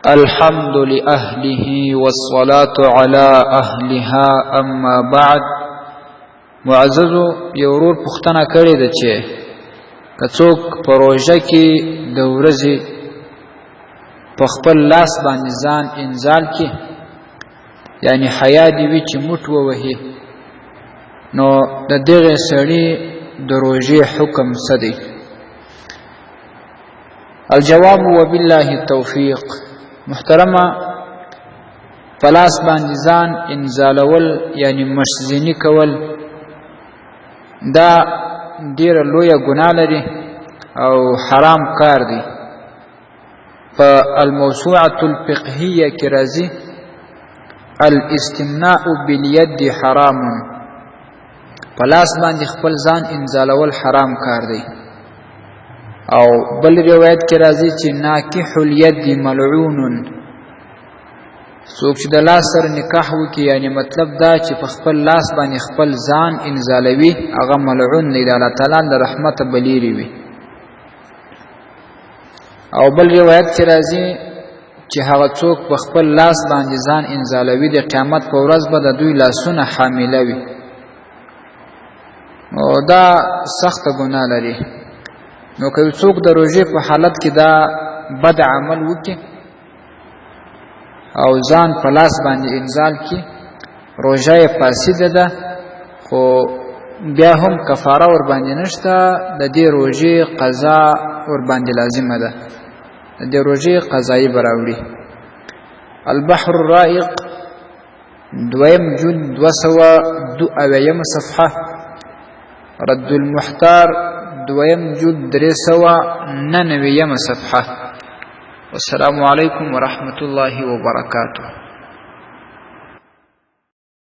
الحمد لأهله والصلاة على أهلها أما بعد. معززو یورور پختنه کړی ده چې کڅوک پروژه کې د ورځې په خپل لاس باندې ځان انزال کې یعنی حیا دی وی چې موټ ووهي نو د دغه سړی د روژې حکم څه دی؟ الجواب وبالله التوفیق. محترمه پلاس باندې ځان انزالول یعنی مشزنی کول دا ډیره لویه ګناه لري او حرام کار دی. په الموسوعة الفقهیه کې راځي الاستمناء بالید حرام. پلاس باندې خپل ځان انزالول حرام کار دی. او بل روایت کې راځي چې ناکح الید ملعون. څوک چې د لاس سره نکاح وکړي یعنی مطلب دا چې په خپل لاس باندې خپل ځان انزالوي هغه ملعون دی، د الله تعالی د رحمت بلیری وي. او بل روایت کې راځي چې هغه څوک په خپل لاس باندې ځان انزالوي د قیامت په ورځ به د دوی لاسونه حامله وي. او دا سخت ګناه لري. نو که څوک د روژې په حالت کې دا بد عمل وکړي او ځان په لاس باندې انزال کړي روژه یې فاسده ده، خو بیا هم کفاره ور باندې نشته، د دې روژې قضا ور باندې لازمه ده، د دې روژې قضایي به راوړي. البحر الرائق دویم جلد 202 صفحه، رد المحتار دویم جلد 399 صفحه. والسلام علیکم ورحمة الله وبرکاته.